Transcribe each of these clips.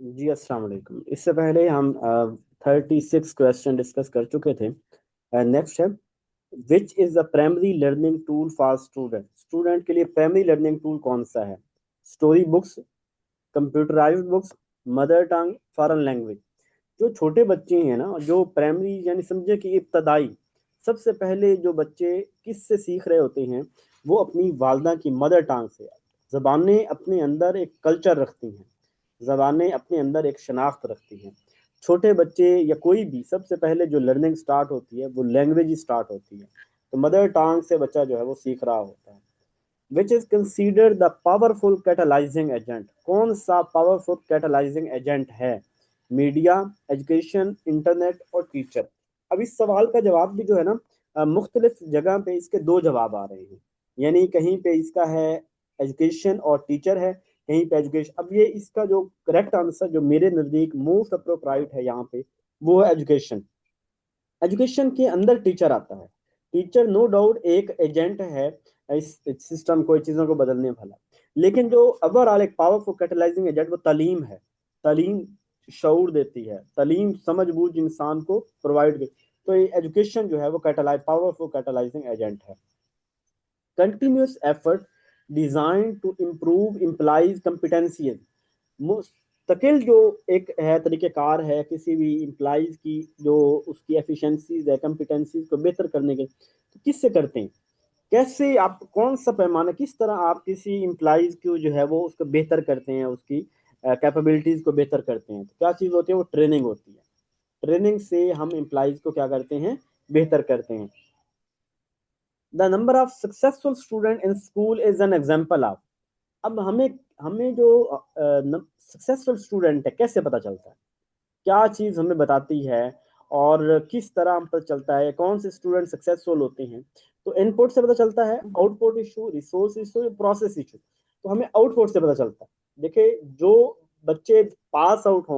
जी अस्सलाम वालेकुम। इससे पहले हम 36 क्वेश्चन डिस्कस कर चुके थे। नेक्स्ट है, which is the primary learning tool for student. Student के लिए प्राइमरी लर्निंग टूल कौन सा है? Story books, computerised books, mother tongue, foreign language. जो छोटे बच्चे हैं ना, जो प्राइमरी यानी समझे कि इब्तदाई, सबसे पहले जो बच्चे किस से सीख रहे होते हैं, वो अपनी वालदा की मदर टंग से। ज़बानें अपने अंदर एक कल्चर रखती हैं, ज़बानें अपने अंदर एक शनाख्त रखती हैं। छोटे बच्चे या कोई भी सबसे पहले जो लर्निंग स्टार्ट होती है वो लैंग्वेज ही स्टार्ट होती है। तो मदर टंग से बच्चा जो है वो सीख रहा होता है। Which is considered the powerful catalysing agent. कौन सा पावरफुल कैटलाइजिंग एजेंट है? मीडिया, एजुकेशन, इंटरनेट और टीचर। अब इस सवाल का जवाब भी जो है ना, मुख्तलिफ जगह पे इसके दो जवाब आ रहे हैं। यानी कहीं पे इसका है एजुकेशन और टीचर है, कहीं पे एजुकेशन। अब ये इसका जो करेक्ट आंसर जो मेरे नज़दीक मोस्ट अप्रोप्राइट है यहाँ पे, वो है एजुकेशन। एजुकेशन के अंदर टीचर आता है। टीचर नो डाउट एक एजेंट है इस सिस्टम को, चीज़ों को बदलने वाला। लेकिन जो ओवरऑल एक पावरफुल कैटलाइजिंग एजेंट वो तालीम है। तालीम शऊर देती है, तालीम समझ बूझ इंसान को प्रोवाइड करती। तो ये एजुकेशन जो है वो कैटलाइज पावरफुल कैटलाइजिंग एजेंट है। Continuous effort designed to improve employees competencies. मुस्तकिल जो एक है तरीक़ेकार है किसी भी इम्प्लाइज की, जो उसकी एफिशिएंसीज है, कम्पिटेंसीज को बेहतर करने के, तो किससे करते हैं? कैसे आप, कौन सा पैमाना, किस तरह आप किसी इम्प्लाइज को जो है वो उसको बेहतर करते हैं, उसकी कैपेबिलिटीज को बेहतर करते हैं? तो क्या चीज़ होती है? वो ट्रेनिंग होती है। ट्रेनिंग से हम इम्प्लाइज को क्या करते हैं? बेहतर करते हैं। The number of successful student in school is an example of. अब हमें हमें जो सक्सेसफुल स्टूडेंट है कैसे पता चलता है? क्या चीज़ हमें बताती है और किस तरह हम पता चलता है कौन से स्टूडेंट सक्सेसफुल होते हैं? तो इनपुट से पता चलता है, output issue, resource issue, process issue. तो हमें आउटपुट से पता चलता है। देखिए, जो बच्चे पास आउट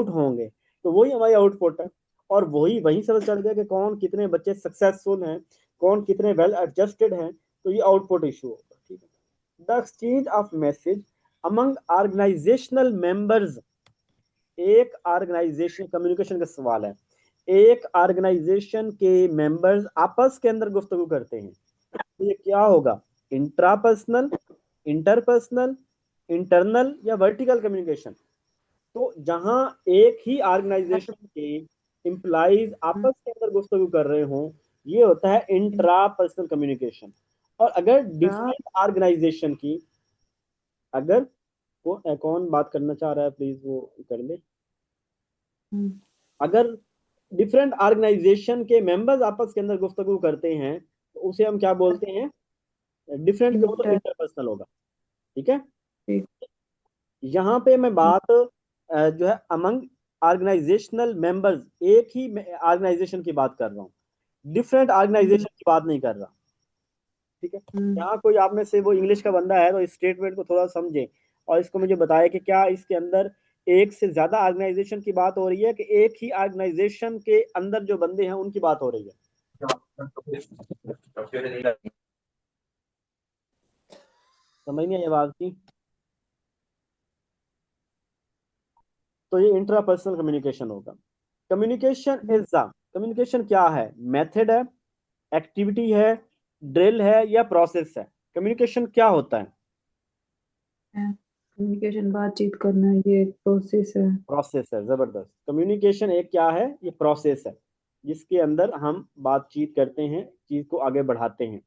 होंगे, तो वही हमारी आउटपुट है। और वही वहीं से पता चल गया कि कौन कितने बच्चे सक्सेसफुल हैं, कौन कितने वेल एडजस्टेड हैं। तो ये आउटपुट इशू होगा। ठीक है। The exchange of message among organisational members. एक ऑर्गेनाइजेशन, कम्युनिकेशन का सवाल है। एक ऑर्गेनाइजेशन के मेंबर्स आपस के अंदर गुफ्तगू करते हैं, तो ये क्या होगा? इंट्रापर्सनल, इंटरपर्सनल, इंटरनल या वर्टिकल कम्युनिकेशन? तो जहां एक ही ऑर्गेनाइजेशन के एम्प्लॉइज आपस के अंदर गुफ्तगू कर रहे हों, ये होता है इंट्रापर्सनल कम्युनिकेशन। और अगर डिफरेंट ऑर्गेनाइजेशन की, अगर कौन बात करना चाह रहा है प्लीज वो कर ले। अगर डिफरेंट ऑर्गेनाइजेशन के मेंबर्स आपस के अंदर गुफ्तगू करते हैं, तो उसे हम क्या बोलते हैं? डिफरेंट के मतलब इंटर इंटरपर्सनल होगा। ठीक है। यहाँ पे मैं बात जो है अमंग ऑर्गेनाइजेशनल मेंबर्स, एक ही ऑर्गेनाइजेशन की बात कर रहा हूँ, डिफरेंट ऑर्गेनाइजेशन की बात नहीं कर रहा। ठीक है। यहाँ कोई आप में से वो इंग्लिश का बंदा है तो इस स्टेटमेंट को थोड़ा समझे और इसको मुझे बताया कि क्या इसके अंदर एक से ज्यादा ऑर्गेनाइजेशन की बात हो रही है कि एक ही ऑर्गेनाइजेशन के अंदर जो बंदे हैं उनकी बात हो रही है? समझ नहीं आई आवाज की? तो ये इंट्रापर्सनल कम्युनिकेशन होगा। कम्युनिकेशन इज द, कम्युनिकेशन क्या है? मेथड है, एक्टिविटी है, ड्रिल है या प्रोसेस है? कम्युनिकेशन क्या होता है? कम्युनिकेशन बातचीत करना, ये एक प्रोसेस है। प्रोसेस है। जबरदस्त। कम्युनिकेशन एक क्या है? ये प्रोसेस है, जिसके अंदर हम बातचीत करते हैं, चीज को आगे बढ़ाते हैं।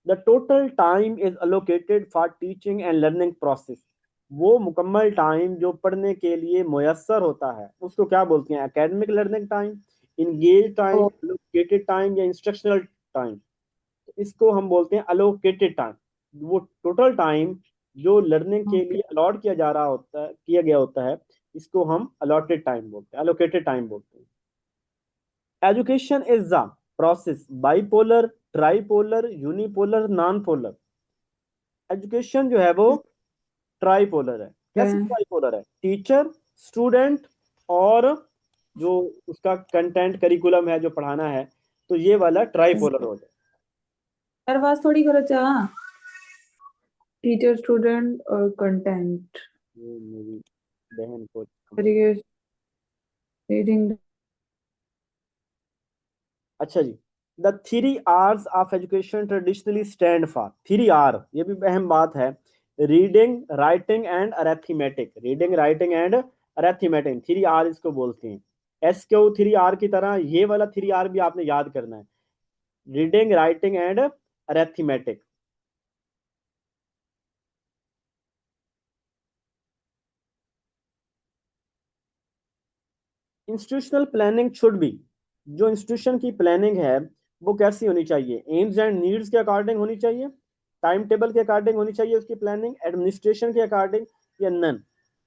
The total time is allocated for teaching and learning process. वो मुकम्मल टाइम जो पढ़ने के लिए मुयस्सर होता है उसको क्या बोलते हैं? Academic learning time, engage time, तो अलोकेटेड टाइम या इंस्ट्रक्शनल टाइम। इसको हम बोलते हैं अलोकेटेड टाइम। वो टोटल टाइम जो लर्निंग के लिए अलॉट किया जा रहा होता है, किया गया होता है, इसको हम अलॉटेड टाइम बोलते हैं, अलोकेटेड टाइम बोलते हैं। Education is the process bipolar, tripolar, unipolar, non polar. Education जो है वो ट्राइपोलर है। कैसे ट्राइपोलर है? टीचर, स्टूडेंट और जो उसका कंटेंट करिकुलम है जो पढ़ाना है, तो ये वाला ट्राइपोलर हो जाए। आवाज थोड़ी करो चाह। टीचर, स्टूडेंट और कंटेंट। ये मेरी बहन को रीडिंग अच्छा जी, the 3 R's of education traditionally stand for 3 R, ये भी अहम बात है। Reading, writing and arithmetic. Reading, writing and arithmetic, 3 R इसको बोलते हैं। SQ 3 R की तरह ये वाला 3 R भी आपने याद करना है, reading, writing and arithmetic. Institutional planning should be, जो इंस्टीट्यूशन की प्लानिंग है वो कैसी होनी चाहिए? एम्स एंड नीड्स के अकॉर्डिंग होनी चाहिए, टाइम टेबल के अकॉर्डिंग होनी चाहिए उसकी प्लानिंग, एडमिनिस्ट्रेशन के अकॉर्डिंग, या नन।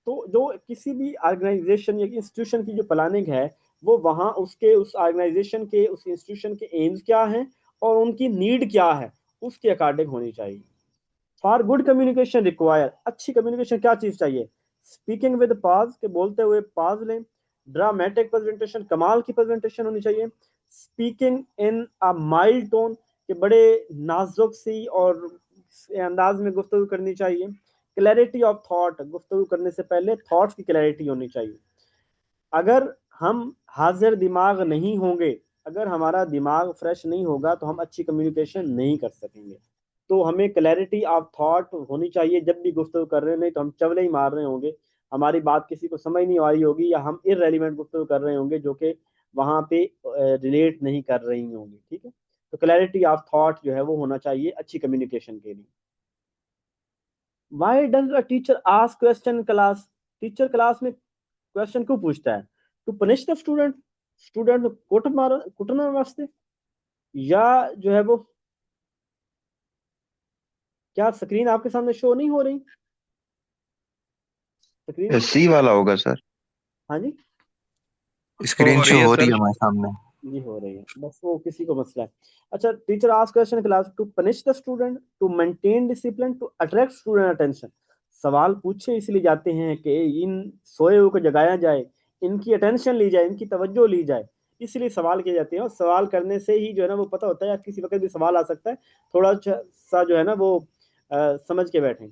तो जो किसी भी ऑर्गेनाइजेशन या इंस्टीट्यूशन की जो प्लानिंग है वो वहाँ उसके उस ऑर्गेनाइजेशन के उस इंस्टीट्यूशन के एम्स क्या हैं और उनकी नीड क्या है उसके अकॉर्डिंग होनी चाहिए। फॉर गुड कम्युनिकेशन रिक्वायर, अच्छी कम्युनिकेशन क्या चीज चाहिए? स्पीकिंग विद पाज, के बोलते हुए पाज लें। ड्रामेटिक प्रेजेंटेशन, कमाल की प्रेजेंटेशन होनी चाहिए। Speaking in a mild tone, के बड़े नाजुक सी और अंदाज में गुफ्तगू करनी चाहिए। क्लैरिटी ऑफ थॉट, गुफ्तगू करने से पहले थॉट्स की क्लैरिटी होनी चाहिए। अगर हम हाजिर दिमाग नहीं होंगे, अगर हमारा दिमाग फ्रेश नहीं होगा तो हम अच्छी कम्युनिकेशन नहीं कर सकेंगे। तो हमें क्लैरिटी ऑफ थॉट होनी चाहिए जब भी गुफ्तगू कर रहे हैं, नहीं तो हम चवले ही मार रहे होंगे, हमारी बात किसी को समझ नहीं आ रही होगी, या हम इररेलेवेंट गुफ्तगू कर रहे होंगे जो कि वहाँ पे रिलेट नहीं कर रही होंगी। ठीक है, तो क्लैरिटी ऑफ थॉट जो है वो होना चाहिए अच्छी कम्युनिकेशन के लिए। Why does a teacher ask question class, teacher class में क्वेश्चन क्यों पूछता है? To punish the student, student को कुटना वास्ते, या जो है वो, क्या स्क्रीन आपके सामने शो नहीं हो रही? स्क्रीन, सी वाला होगा सर। हाँ जी, स्क्रीन हो रही शो है हो रही सर। है हमारे सामने। जी हो रही है, बस वो किसी को मसला है। अच्छा, teacher ask question class to punish the student, to maintain discipline, to attract student attention. सवाल पूछे इसलिए जाते हैं कि इन सोए हुए को जगाया जाए, इनकी अटेंशन ली जाए, इनकी तवज्जो ली जाए, इसलिए सवाल किए जाते हैं। और सवाल करने से ही जो है ना वो पता होता है किसी वक्त भी सवाल आ सकता है, थोड़ा सा जो है ना वो समझ के बैठें।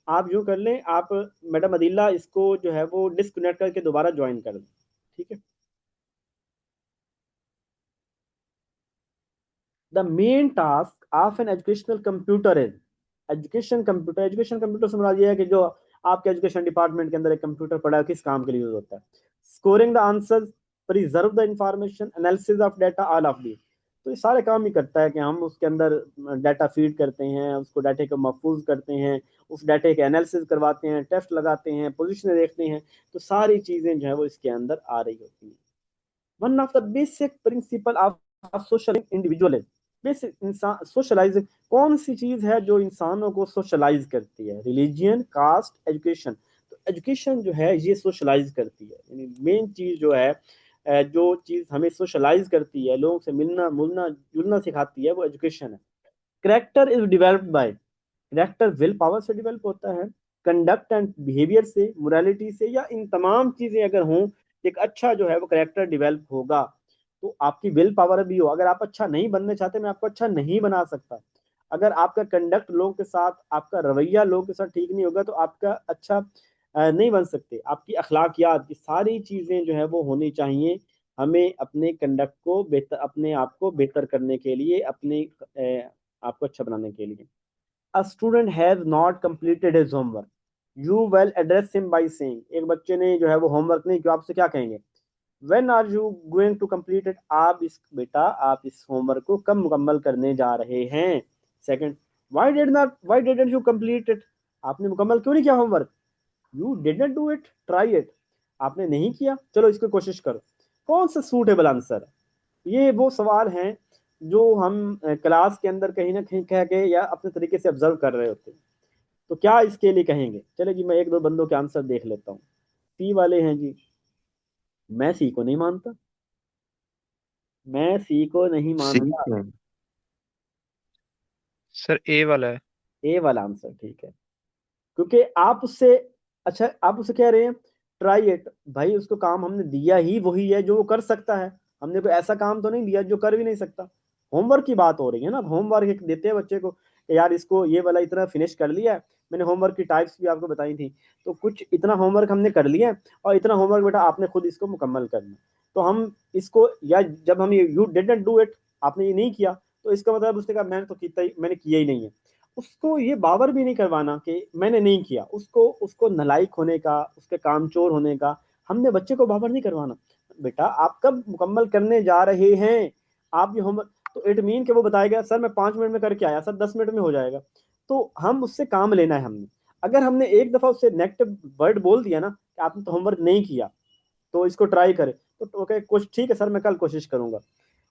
आप यूँ कर लें, आप मैडम अदीला इसको जो है वो डिस्कनेक्ट करके दोबारा ज्वाइन कर लें, ठीक है। The main task of an educational computer is, education computer, education computer से मुराद ये है कि जो आपके एजुकेशन डिपार्टमेंट के अंदर एक कंप्यूटर पड़ा है किस काम के लिए यूज होता है? Scoring the answers, preserve the information, analysis of data, all of the. तो ये सारे काम ही करता है कि हम उसके अंदर डाटा फीड करते हैं, उसको डाटे को महफूज करते हैं, उस डाटे के एनालिसिस करवाते हैं, टेस्ट लगाते हैं, पोजिशन देखते हैं। तो सारी चीजें जो है वो इसके अंदर आ रही होती हैं। One of the basic principle of social individual है, बेसिक इंसान सोशलाइज, कौन सी चीज है जो इंसानों को सोशलाइज करती है? Religion, caste, education. तो एजुकेशन जो है ये सोशलाइज करती है, यानी मेन चीज जो है जो चीज हमें सोशलाइज करती है, लोगों से मिलना मुलना जुलना सिखाती है, वो एजुकेशन है। Character is developed by, character will power से डेवलप होता है, कंडक्ट एंड बिहेवियर से, मोरालिटी से, या इन तमाम चीजें अगर हों, एक अच्छा जो है वो करेक्टर डेवलप होगा। तो आपकी विल पावर भी हो, अगर आप अच्छा नहीं बनना चाहते, मैं आपको अच्छा नहीं बना सकता। अगर आपका कंडक्ट लोगों के साथ, आपका रवैया लोगों के साथ ठीक नहीं होगा तो आपका अच्छा नहीं बन सकते। आपकी अखलाकियात की सारी चीजें जो है वो होनी चाहिए। हमें अपने कंडक्ट को बेहतर, अपने आप को बेहतर करने के लिए, अपने आपको अच्छा बनाने के लिए। A student has not completed his homework, you will address him by saying, एक बच्चे ने जो है वो होमवर्क नहीं किया, आपसे क्या कहेंगे? When are you going to complete it, आप इस बेटा आप इस होमवर्क को कब मुकम्मल करने जा रहे हैं? Second, why didn't you complete it, आपने मुकम्मल क्यों नहीं किया homework? You didn't do it, try it, आपने नहीं किया, चलो इसको कोशिश करो। कौन सा सूटेबल आंसर है? ये वो सवाल हैं जो हम क्लास के अंदर कहीं ना कहीं कह के या अपने तरीके से ऑब्जर्व कर रहे होते हैं। तो क्या इसके लिए कहेंगे? चले जी, मैं एक दो बंदों के आंसर देख लेता हूँ। सी वाले हैं जी, मैं सी को नहीं मानता, मैं सी को नहीं सी मानता। है। सर ए वाला है। ए वाला आंसर ठीक है, क्योंकि आप उससे, अच्छा आप उससे कह रहे हैं ट्राई इट, भाई उसको काम हमने दिया ही वही है जो वो कर सकता है, हमने कोई ऐसा काम तो नहीं दिया जो कर भी नहीं सकता। होमवर्क की बात हो रही है ना, होमवर्क एक देते हैं बच्चे को कि यार इसको ये वाला इतना फिनिश कर लिया है, मैंने होमवर्क की टाइप्स भी आपको बताई थी। तो कुछ इतना होमवर्क हमने कर लिया है और इतना होमवर्क बेटा आपने खुद इसको मुकम्मल करना। तो हम इसको, या जब हम ये यू डिडंट डू इट, आपने ये नहीं किया, तो इसका मतलब उसने कहा मैंने किया ही नहीं है। उसको ये बावर भी नहीं करवाना कि मैंने नहीं किया, उसको नलायक होने का, उसके कामचोर होने का हमने बच्चे को बावर नहीं करवाना। बेटा आप कब मुकम्मल करने जा रहे हैं, आप ये होमवर्क, तो इट मीन कि वो बताएगा सर मैं 5 मिनट में करके आया, सर 10 मिनट में हो जाएगा। तो हम उससे काम लेना है हमने। अगर हमने एक दफा उससे नेगेटिव वर्ड बोल दिया ना कि आपने तो होमवर्क नहीं किया, तो इसको ट्राई करे, तो ओके कुछ ठीक है सर मैं कल कोशिश करूंगा।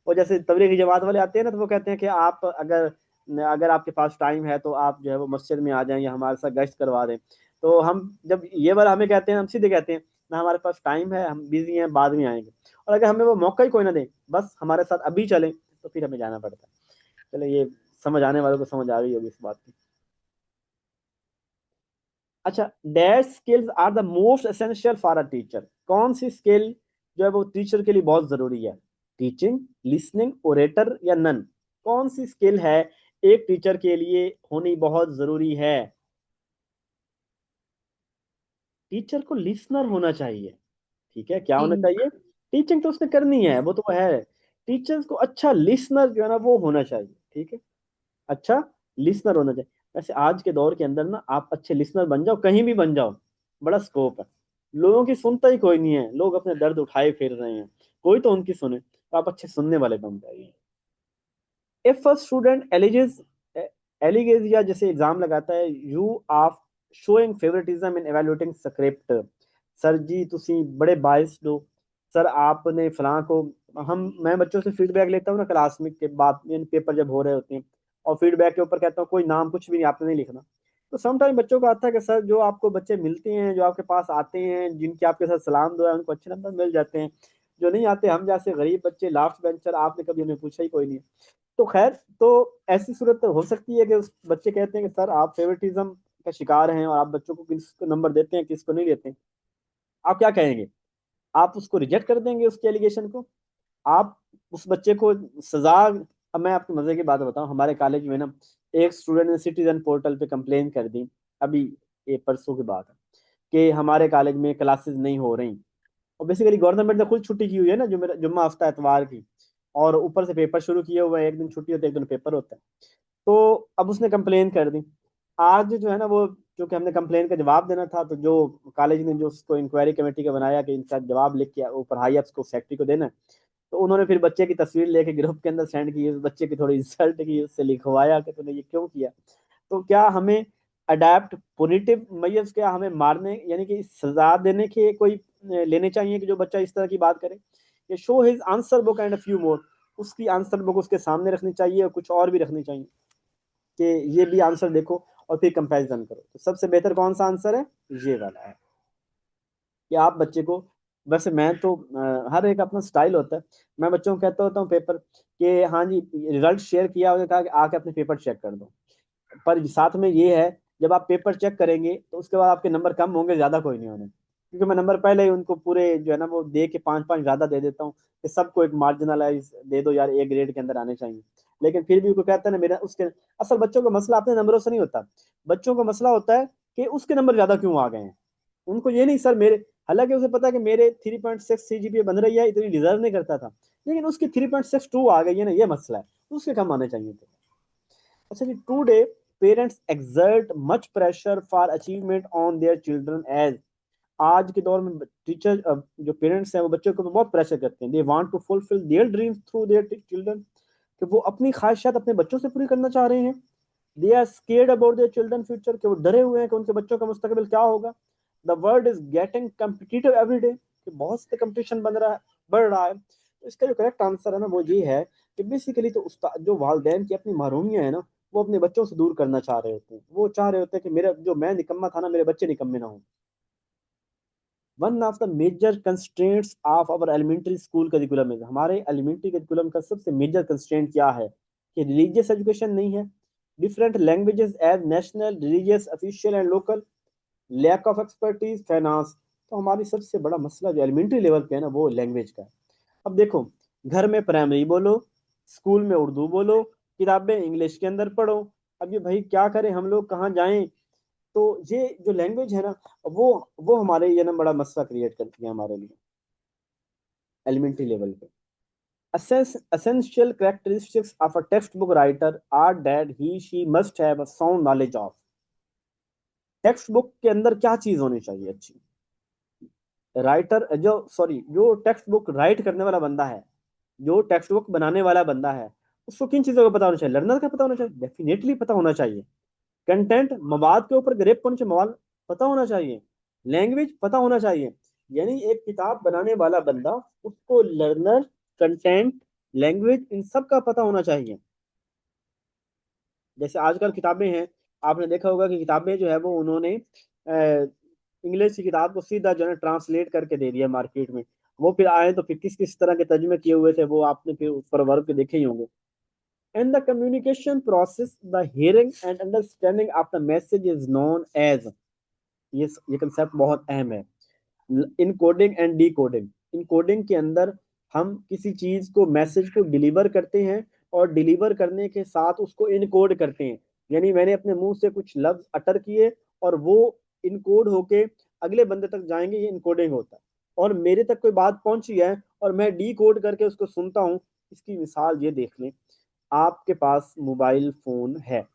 और जैसे तबलीगी जमात वाले आते हैं ना, तो वो कहते हैं कि आप अगर अगर आपके पास टाइम है तो आप जो है वो मस्जिद में आ जाएं या हमारे साथ गश्त करवा दें। तो हम जब ये वाला हमें कहते हैं, हम सीधे कहते हैं ना हमारे पास टाइम है, हम बिजी हैं, बाद में आएंगे। और अगर हमें वो मौका ही कोई ना दे, बस हमारे साथ अभी चलें, तो फिर हमें जाना पड़ता है। चलो ये समझ आने वालों को समझ आ गई होगी इस बात की। अच्छा, dash skills are the most essential for a teacher. कौन सी स्किल जो है वो टीचर के लिए बहुत जरूरी है? टीचिंग, लिसनिंग, ओरेटर या नन? कौन सी स्किल है एक टीचर के लिए होनी बहुत जरूरी है? टीचर को लिसनर होना चाहिए। ठीक है, क्या होना जी। चाहिए? टीचिंग तो उसने करनी है, वो तो है। टीचर्स को अच्छा लिसनर जो है ना वो होना चाहिए। ठीक है, अच्छा लिसनर होना चाहिए। वैसे आज के दौर के अंदर ना आप अच्छे लिसनर बन जाओ, कहीं भी बन जाओ, बड़ा स्कोप है। लोगों की सुनता ही कोई नहीं है, लोग अपने दर्द उठाए फिर रहे हैं, कोई तो उनकी सुने, तो आप अच्छे सुनने वाले बन जाइए। इफ अ स्टूडेंट एलिगेज या जैसे एग्जाम लगाता है, you of showing favouritism in evaluating script. Sir ji तुसी बड़े बायस्ड हो, सर आपने फलां को, मैं बच्चों से फीडबैक लेता हूँ ना क्लास में के बाद, पेपर जब हो रहे होते हैं, और फीडबैक के ऊपर कहता हूँ कोई नाम कुछ भी नहीं आपने नहीं लिखना। तो समटाइम बच्चों का आता है कि सर जो आपको बच्चे मिलते हैं, जो आपके पास आते हैं, जिनके आपके साथ सलाम दुआ है, उनको अच्छे नंबर मिल जाते हैं। जो नहीं आते, हम जैसे गरीब बच्चे लास्ट बेंचर, आपने कभी हमें पूछा ही कोई नहीं। तो खैर, तो ऐसी सूरत हो सकती है कि उस बच्चे कहते हैं कि सर आप फेवरेटिज्म का शिकार हैं, और आप बच्चों को किसको नंबर देते हैं किसको नहीं देते हैं। आप क्या कहेंगे? आप उसको रिजेक्ट कर देंगे उसके एलिगेशन को? आप उस बच्चे को सजा, अब मैं आपको मजे की बात बताऊं, हमारे कॉलेज में ना एक स्टूडेंट ने सिटीजन पोर्टल पे कंप्लेन कर दी, अभी ये परसों की बात है, कि हमारे कॉलेज में क्लासेस नहीं हो रही। और बेसिकली गवर्नमेंट ने खुद छुट्टी की हुई है ना, जो मेरा जुम्मा हफ्ता एतवार की, और ऊपर से पेपर शुरू किए हुए हैं, एक दिन छुट्टी होती है एक दिन पेपर होता है। तो अब उसने कंप्लेन कर दी। आज जो है ना वो, क्योंकि हमने कंप्लेन का जवाब देना था, तो जो कॉलेज ने जो उसको इंक्वायरी कमेटी का बनाया कि इनका जवाब लिख के ऊपर हाई अप्स को सेक्रेटरी को देना है, तो उन्होंने फिर बच्चे की तस्वीर लेके ग्रुप के अंदर सेंड की, उस बच्चे की थोड़ी इंसल्ट की, उससे लिखवाया कि तूने ये क्यों किया। तो क्या हमें अडेप्ट पॉजिटिव मैयर्स, क्या हमें मारने यानी कि सजा देने के कोई लेने चाहिए कि जो बच्चा इस तरह की बात करे? ये show his answer book and few more, उसकी आंसर बुक उसके सामने रखनी चाहिए और कुछ और भी रखनी चाहिए कि ये भी आंसर देखो और फिर कंपैरिजन करो। तो सबसे बेहतर कौन सा आंसर है? ये वाला है कि आप बच्चे को, वैसे मैं तो हर एक अपना स्टाइल होता है। मैं बच्चों को कहता होता हूँ पेपर कि हाँ जी रिजल्ट शेयर किया, उन्होंने कहा कि आके अपने पेपर चेक कर दो। पर साथ में ये है, जब आप पेपर चेक करेंगे तो उसके बाद आपके नंबर कम होंगे, ज्यादा कोई नहीं होने, क्योंकि मैं नंबर पहले ही उनको पूरे जो है ना वो दे के 5-5 ज्यादा दे देता हूँ कि सबको एक मार्जिनलाइज दे दो यार, ए ग्रेड के अंदर आने चाहिए। लेकिन फिर भी उनको कहता है ना मेरा उसके, असल बच्चों का मसला अपने नंबरों से नहीं होता, बच्चों का मसला होता है कि उसके नंबर ज्यादा क्यों आ गए हैं। उनको ये नहीं सर मेरे, हालांकि उसे पता है कि मेरे 3.6 CGPA बन रही है, इतनी डिजर्व नहीं करता था, लेकिन उसकी 3.62 आ गई है ना, ये मसला है, उसके कम आने चाहिए थे। अच्छा जी, today parents exert much pressure for achievement on their children age, आज के दौर में टीचर जो पेरेंट्स हैं वो बच्चों को बहुत प्रेशर करते हैं। They want to fulfil their dreams through their children, कि वो अपनी ख्वाहिशात अपने बच्चों से पूरी करना चाह रहे हैं। They are scared about their children future, कि वो डरे हुए हैं कि उनके बच्चों का मुस्तकबिल क्या होगा। The world is getting competitive every day, कि बहुत से कंपटीशन बन रहा है, बढ़ रहा है। तो इसका जो करेक्ट आंसर है ना वो ये है कि बेसिकली तो उस्ताद जो वालदेन की अपनी महरूमियां है ना, वो अपने बच्चों से दूर करना चाह रहे होते हैं। वो चाह रहे होते हैं कि मेरा जो मैं निकम्मा था ना, मेरे बच्चे निकम्मे ना हो। One of the major constraints of our elementary school curriculum है, हमारे एलिमेंट्री करिकुलम का सबसे मेजर कंस्ट्रेंट क्या है? कि रिलीजियस एजुकेशन नहीं है, different languages as national, religious, official and local, lack of expertise, finance. तो हमारी सबसे बड़ा मसला जो एलिमेंट्री लेवल पे है ना वो लैंग्वेज का है। अब देखो, घर में प्राइमरी बोलो, स्कूल में उर्दू बोलो, किताबें इंग्लिश के अंदर पढ़ो, अब ये भाई क्या करें हम लोग, कहाँ जाएं? तो ये जो लैंग्वेज है ना, वो हमारे ये ना बड़ा मसला क्रिएट करती है हमारे लिए एलिमेंट्री लेवल पे। Essential characteristics of a textbook writer are that he/she must have a sound knowledge of। Text book के अंदर क्या चीज होनी चाहिए अच्छी? राइटर जो टेक्स्ट बुक राइट करने वाला बंदा है, जो टेक्स्ट बुक बनाने वाला बंदा है, उसको किन चीजों का पता होना चाहिए? लर्नर का पता होना चाहिए, डेफिनेटली पता होना चाहिए। कंटेंट, मवाद के ऊपर ग्रेप होने चाहिए, मवाद पता होना चाहिए। लैंग्वेज पता होना चाहिए। यानी एक किताब बनाने वाला बंदा, उसको लर्नर, कंटेंट, लैंग्वेज, इन सब का पता होना चाहिए। जैसे आजकल किताबें हैं, आपने देखा होगा कि किताबें जो है वो उन्होंने इंग्लिश की किताब को सीधा जो है ट्रांसलेट करके दे दिया मार्केट में। वो फिर आए तो फिर किस किस तरह के तर्जुमे किए हुए थे वो आपने फिर ऊपर वर्क पे देखे ही होंगे। And the communication process, the hearing and understanding of the message is known as, ये कंसेप्ट बहुत अहम है। Encoding and decoding. इनकोडिंग के अंदर हम किसी चीज को, मैसेज को डिलीवर करते हैं और डिलीवर करने के साथ उसको इनकोड करते हैं। यानी मैंने अपने मुंह से कुछ लफ्ज अटर किए और वो इनकोड होके अगले बंदे तक जाएंगे, ये इनकोडिंग होता है। और मेरे तक कोई बात पहुंची है और मैं डी कोड करके उसको सुनता हूँ। इसकी मिसाल ये देख लें, आपके पास मोबाइल फोन है,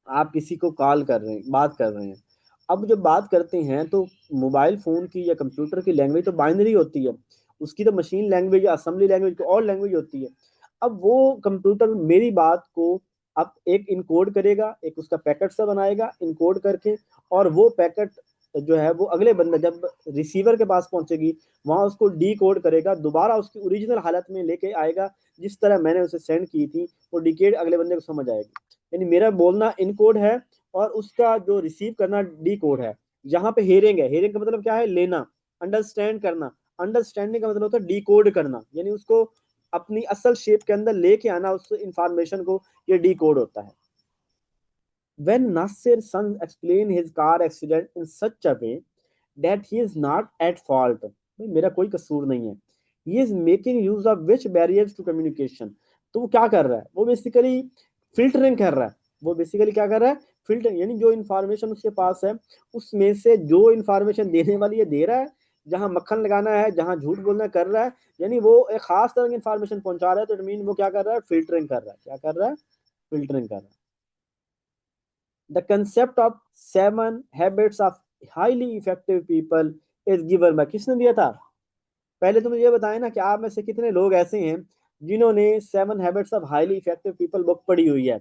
आप किसी को कॉल कर रहे हैं, बात कर रहे हैं। अब जब बात करते हैं तो मोबाइल फोन की या कंप्यूटर की लैंग्वेज तो बाइनरी होती है, उसकी तो मशीन लैंग्वेज या असेंबली लैंग्वेज को और लैंग्वेज होती है। अब वो कंप्यूटर मेरी बात को अब एक इनकोड करेगा, एक उसका पैकेट सा बनाएगा इनकोड करके, और वो पैकेट जो है वो अगले बंदा जब रिसीवर के पास पहुंचेगी वहां उसको डी कोड करेगा, दोबारा उसकी ओरिजिनल हालत में लेके आएगा जिस तरह मैंने उसे सेंड की थी, वो डिकेड अगले बंदे को समझ आएगी। यानी मेरा बोलना इन कोड है और उसका जो रिसीव करना डी कोड है। यहाँ पे हेयरिंग है, हेयरिंग का मतलब क्या है? लेना। अंडरस्टैंड करना, अंडरस्टैंडिंग का मतलब होता है डी कोड करना, यानी उसको अपनी असल शेप के अंदर लेके आना उस इंफॉर्मेशन को, ये डी कोड होता है। When Nasir's son explained his car accident in such a way that he is not at fault, भाई मेरा कोई कसूर नहीं है, he is making use of which barriers to communication। तो वो क्या कर रहा है? वो बेसिकली फिल्टरिंग कर रहा है। वो बेसिकली क्या कर रहा है? फिल्टर, यानी जो इंफॉर्मेशन उसके पास है उसमें से जो इंफॉर्मेशन देने वाली है दे रहा है, जहां मक्खन लगाना है, जहां झूठ बोलना कर रहा है, यानी वो एक खास तरह की इंफॉर्मेशन पहुंचा रहा है। तो इट मीन वो क्या कर रहा है? फिल्टरिंग कर रहा है। क्या कर रहा है? फिल्टरिंग कर रहा है। The concept of 7 habits of highly effective people is given by, किसने दिया था? पहले तो मुझे ये बताएं ना कि आप में से कितने लोग ऐसे हैं जिन्होंने 7 habits of highly effective people book पढ़ी हुई है,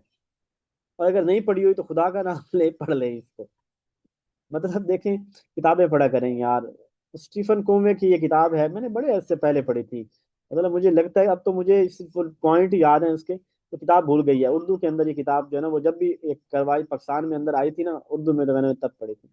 और अगर नहीं पढ़ी हुई तो खुदा का नाम ले पढ़ लें इसको। मतलब देखें, किताबें पढ़ा करें यार। स्टीफन कोवे की ये किताब है, मैंने बड़े अरसे पहले पढ़ी थी। मतलब मुझे लगता है अब तो मुझे सिर्फ पॉइंट याद है उसके, तो किताब भूल गई है। उर्दू के अंदर ये किताब जो है ना, वो जब भी एक करवाई पाकिस्तान में अंदर आई थी ना उर्दू में, तो मैंने तब पढ़ी थी।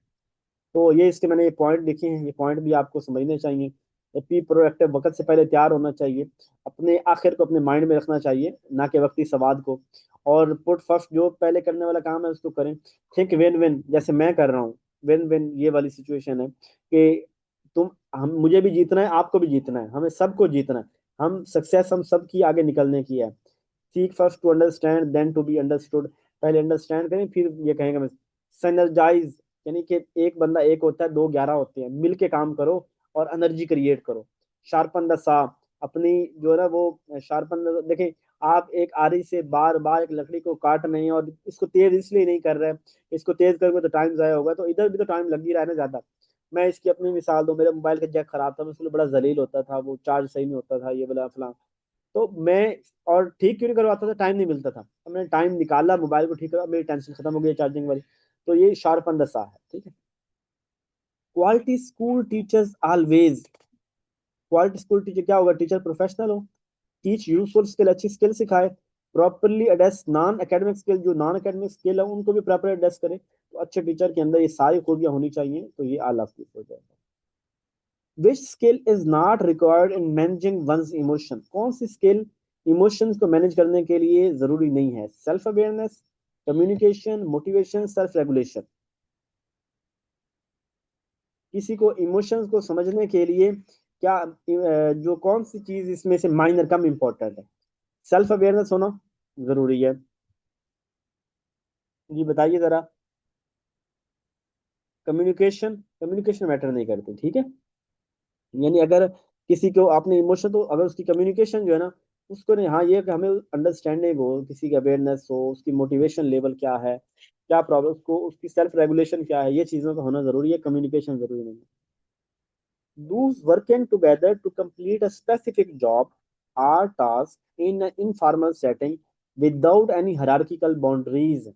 तो ये इसके मैंने ये पॉइंट लिखे हैं, ये पॉइंट भी आपको समझने चाहिए। बी प्रोएक्टिव, वक्त से पहले तैयार होना चाहिए, अपने आखिर को अपने माइंड में रखना चाहिए, ना कि वक्ती सवाद को। और पुट फर्स्ट, जो पहले करने वाला काम है उसको करें। थिंक विन विन, जैसे मैं कर रहा हूँ। विन विन ये वाली सिचुएशन है कि तुम, हम, मुझे भी जीतना है, आपको भी जीतना है, हमें सबको जीतना है। हम सक्सेस हम सबकी आगे निकलने की है। Seek first to understand then to be understood. पहले अंडरस्टैंड करें फिर ये कहेंगे मैं। सैनर्जाइज, यानी कि एक बंदा एक होता है, दो 11 होते हैं, मिल के काम करो और एनर्जी क्रिएट करो। शार्पन द सा, अपनी जो है ना वो शार्पन, देखें आप एक आरी से बार बार एक लकड़ी को काट नहीं, और इसको तेज इसलिए नहीं कर रहे हैं, इसको तेज करोगे तो टाइम जाया होगा, तो इधर भी तो टाइम लग ही रहा है ना ज्यादा। मैं इसकी अपनी मिसाल दूं, मेरे मोबाइल का जैक खराब था, मैं उसके लिए बड़ा जलील होता था, वो चार्ज सही नहीं होता था, ये बोला फलां। तो मैं, और ठीक क्यों नहीं करवाता था? टाइम नहीं मिलता था। अब मैंने टाइम निकाला, मोबाइल को ठीक करा, मेरी टेंशन खत्म हो गई चार्जिंग वाली। तो ये शार्पन द सा है, ठीक है। Quality school teachers always, quality school teacher क्या होगा? टीचर प्रोफेशनल हो, टीच यूजफुल स्किल, अच्छी स्किल सिखाए, properly address non academic skill, जो नॉन एकेडमिक स्किल है उनको भी प्रॉपर एड्रेस करे। तो अच्छे टीचर के अंदर ये सारी खूबियां होनी चाहिए, तो ये आला हो जाएगा। Which skill is not required in managing one's emotion, कौन सी स्किल इमोशंस को मैनेज करने के लिए जरूरी नहीं है? Self awareness, communication, motivation, self regulation. किसी को इमोशंस को समझने के लिए क्या जो कौन सी चीज इसमें से माइनर कम इंपॉर्टेंट है? सेल्फ अवेयरनेस होना जरूरी है। जी बताइए जरा। कम्युनिकेशन मैटर नहीं करती, ठीक है। यानी अगर किसी को आपने इमोशन, तो अगर उसकी कम्युनिकेशन जो है ना, उसको नहीं, हाँ ये कि हमें अंडरस्टैंडिंग हो, किसी की अवेयरनेस हो, उसकी मोटिवेशन लेवल क्या है, क्या प्रॉब्लम उसको, उसकी सेल्फ रेगुलेशन क्या है, ये चीज़ों का होना जरूरी है, कम्युनिकेशन जरूरी नहीं है। Those working together to complete a specific job or task in an informal setting without any hierarchical boundaries.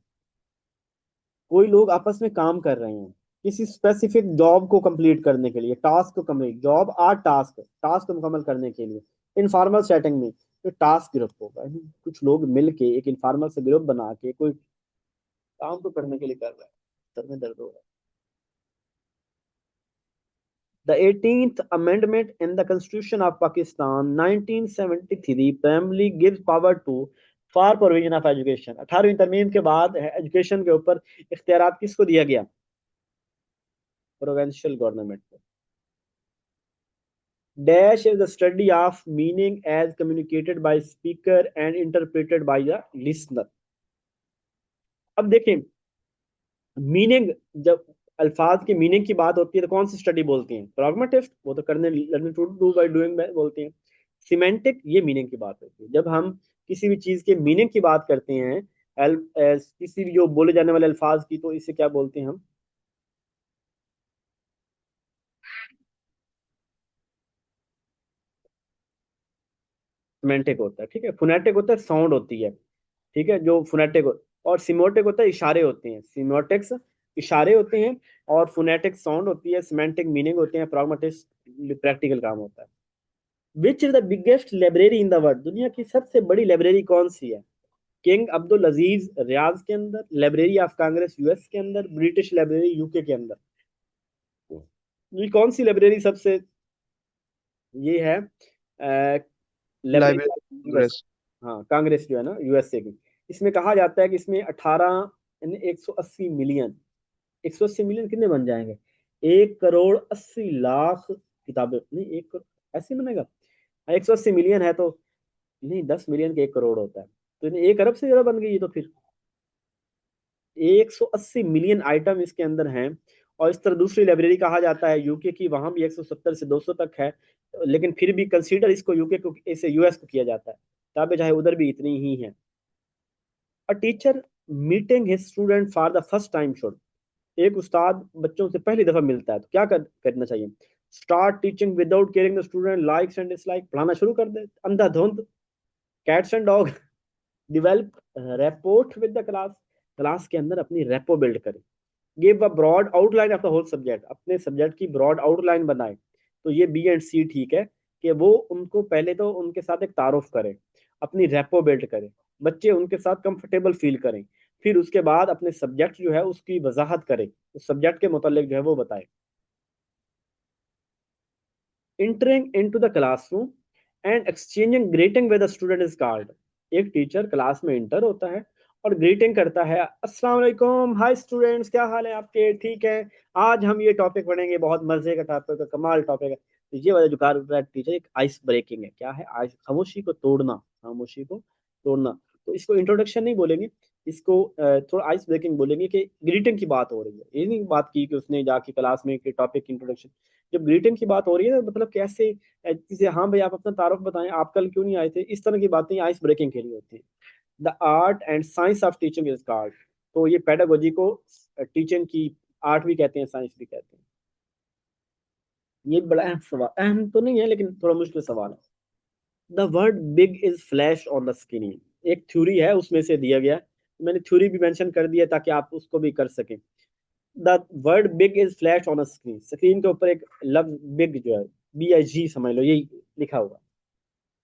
कोई लोग आपस में काम कर रहे हैं किसी स्पेसिफिक जॉब को कंप्लीट करने के लिए, टास्क को कंप्लीट, जॉब और टास्क टास्क को मुकम्मल करने के लिए इनफॉर्मल सेटिंग में, तो टास्क ग्रुप होगा, कुछ लोग मिलके एक इनफॉर्मल से ग्रुप बना के कोई काम तो करने के लिए कर रहा है। सर में दर्द हो रहा है। The 18th Amendment in the Constitution of Pakistan 1973 primarily gives power to for provision of education. 18वीं तरमीम के बाद एजुकेशन के ऊपर इख्तियारात किसको दिया गया? प्रोविंशियल गवर्नमेंट को। Dash is the study of meaning as communicated by speaker and interpreted by the listener. अब देखें, मीनिंग, जब अल्फाज की मीनिंग की बात होती है तो कौन सी स्टडी बोलती हैं? प्रैग्मेटिस्ट, वो तो करने, learning to do by doing बोलती हैं। सिमेंटिक, ये मीनिंग की बात होती है। जब हम किसी भी चीज के मीनिंग की बात करते हैं, किसी भी जो बोले जाने वाले अल्फाज की, तो इसे क्या बोलते हैं हम? सिमेंटिक होता है, ठीक है। फोनेटिक होता है, साउंड होती है, ठीक है, जो फोनेटिक और सिमोटिक होता है, इशारे होते हैं। सिमोटिक्स इशारे होते हैं, और फोनेटिक साउंड होती है, सिमेंटिक मीनिंग होते हैं, प्रैग्मेटिस्ट प्रैक्टिकल काम होता है। Which is the biggest library in the world? दुनिया की सबसे बड़ी लाइब्रेरी कौन सी है? किंग अब्दुल अजीज रियाज के अंदर, लाइब्रेरी ऑफ कांग्रेस यूएस के अंदर, ब्रिटिश लाइब्रेरी यूके के अंदर। ये कौन सी लाइब्रेरी सबसे, ये है लाइब्रेरी लाइब्रेरी यूएस। कांग्रेस। हाँ, कांग्रेस जो है ना यूएसए की। इसमें कहा जाता है कि इसमें 18 180 मिलियन, 180 मिलियन कितने बन जाएंगे? 1 करोड़ 80 लाख किताबें, नहीं 1 करोड़ ऐसे बनेगा? 180 मिलियन है तो, नहीं 10 मिलियन के 1 करोड़ होता है, तो 1 अरब से ज्यादा बन गई ये तो। फिर 180 मिलियन आइटम इसके अंदर हैं। और इस तरह दूसरी लाइब्रेरी कहा जाता है यूके की, वहां भी 170 से 200 तक है, लेकिन फिर भी कंसीडर इसको यूके को, इसे यूएस को किया जाता है, किताबें चाहे उधर भी इतनी ही हैं। A teacher meeting his student for the first time should, एक उस्ताद बच्चों से पहली दफा मिलता है तो क्या करना चाहिए? Start teaching without caring the student likes and dislike, पढ़ाना शुरू कर दे अंधाधुंध। Cats and dog, develop rapport with the class, class के अंदर अपनी रेपो बिल्ड करे। Give a broad outline of the whole subject, अपने सब्जेक्ट की ब्रॉड आउटलाइन बनाए। तो ये बी एंड सी ठीक है, कि वो उनको पहले तो उनके साथ एक तारुफ करे, अपनी रेपो बिल्ड करे, बच्चे उनके साथ कंफर्टेबल फील करें, फिर उसके बाद अपने सब्जेक्ट जो है उसकी वजाहत करे, उस सब्जेक्ट के मुतालिक जो है वो बताए। Entering into the classroom and exchanging greeting with the student is called, एक टीचर क्लास में इंटर होता है और ग्रीटिंग करता है, अस्सलाम वालेकुम, हाय स्टूडेंट्स, क्या हाल है आपके, ठीक है, आज हम ये टॉपिक पढ़ेंगे, बहुत मजे का टॉपिक है, कमाल टॉपिक है। तो ये वाला जो कर रहा है टीचर, एक आइस ब्रेकिंग है। क्या है? आइस, खामोशी को तोड़ना, खामोशी को तोड़ना। तो इसको इंट्रोडक्शन नहीं बोलेंगे, इसको थोड़ा आइस ब्रेकिंग बोलेंगे, कि ग्रीटिंग की बात हो रही है, ये नहीं बात की कि उसने जाके क्लास में टॉपिक इंट्रोडक्शन। जब ग्रीटिंग की बात हो रही है ना, मतलब कैसे जैसे, हाँ भाई आप अपना तारुफ बताएं, आप कल क्यों नहीं आए थे, इस तरह की बातें आइस ब्रेकिंग के लिए होती है। The art and science of teaching is called, तो ये पेडागोजी को टीचिंग की आर्ट भी कहते हैं, साइंस भी कहते हैं। ये बड़ा अहम सवाल, अहम तो नहीं है लेकिन थोड़ा मुश्किल सवाल है। The word big is flash on the screen, एक थ्योरी है उसमें से दिया गया, मैंने थ्योरी भी मेंशन कर दिया ताकि आप उसको भी कर सकें। The word big is flash on a screen, screen के ऊपर एक लफ्ज बिग जो है, BIG समझ लो, यही लिखा हुआ।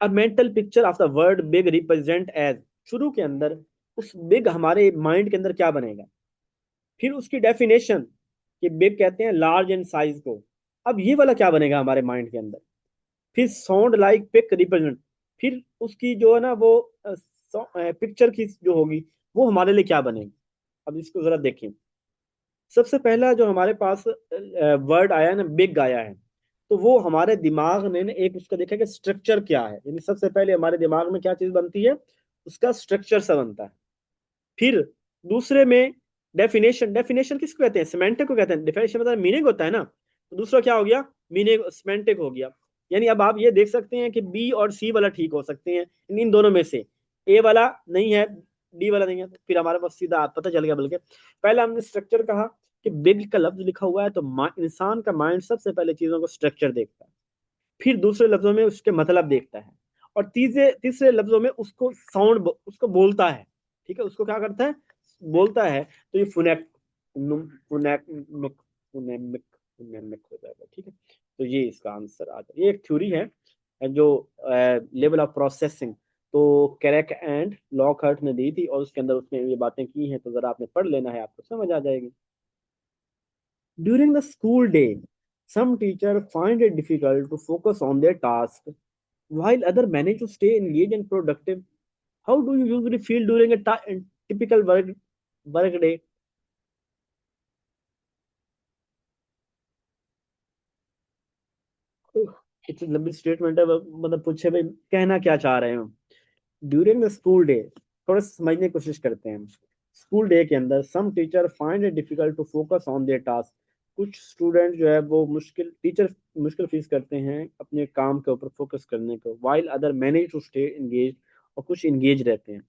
A mental picture of the word big represent as, शुरू के अंदर उस बिग हमारे माइंड के अंदर क्या बनेगा? फिर उसकी डेफिनेशन, कि बिग कहते हैं लार्ज इन साइज को, अब ये वाला क्या बनेगा हमारे माइंड के अंदर? फिर साउंड लाइक पिक रिप्रेजेंट, फिर उसकी जो है ना वो पिक्चर की जो होगी वो हमारे लिए क्या बनेगी? अब इसको जरा देखें। सबसे पहला जो हमारे पास वर्ड आया है ना, बिग आया है, तो वो हमारे दिमाग ने ना एक उसका देखा कि स्ट्रक्चर क्या है, यानी सबसे पहले हमारे दिमाग में क्या चीज बनती है, उसका स्ट्रक्चर सा बनता है। फिर दूसरे में डेफिनेशन, डेफिनेशन किसको कहते हैं? सिमेंटिक को कहते हैं। डेफिनेशन मतलब मीनिंग होता है ना, तो दूसरा क्या हो गया? मीनिंग, सिमेंटिक हो गया। यानी अब आप ये देख सकते हैं कि बी और सी वाला ठीक हो सकते हैं, इन दोनों में से ए वाला नहीं है, डी वाला नहीं है, तो फिर हमारे पास सीधा पता चल गया। बल्कि पहले हमने स्ट्रक्चर कहा कि बिग का लफ्ज लिखा हुआ है, तो इंसान का माइंड सबसे पहले चीजों को स्ट्रक्चर देखता है, फिर दूसरे लफ्जों में उसके मतलब देखता है, और तीसरे तीसरे लफ्जों में उसको साउंड, उसको बोलता है। ठीक है, उसको क्या करता है? बोलता है। तो ये फुनेमिक फुनेमिक फुनेमिक हो जाएगा। ठीक है, तो ये इसका आंसर आता है। ये एक थ्योरी है जो लेवल ऑफ प्रोसेसिंग, तो कैरेक एंड लॉकहार्ट ने दी थी, और उसके अंदर उसने ये बातें की हैं, तो जरा आपने पढ़ लेना है, आपको समझ आ जाएगी। During the school day, some teachers find it difficult to focus on their task, while others manage to stay engaged and productive. How do you usually feel during a typical work day? इतनी लंबी statement है, मतलब पूछे भाई कहना क्या चाह रहे हो। ड्यूरिंग द स्कूल डे, थोड़ा समझने की कोशिश करते हैं। स्कूल डे के अंदर some teacher find it difficult to focus on their task, कुछ स्टूडेंट जो है वो टीचर मुश्किल फेस करते हैं अपने काम के ऊपर फोकस करने को, while other manage to stay engage, और कुछ इंगेज रहते हैं।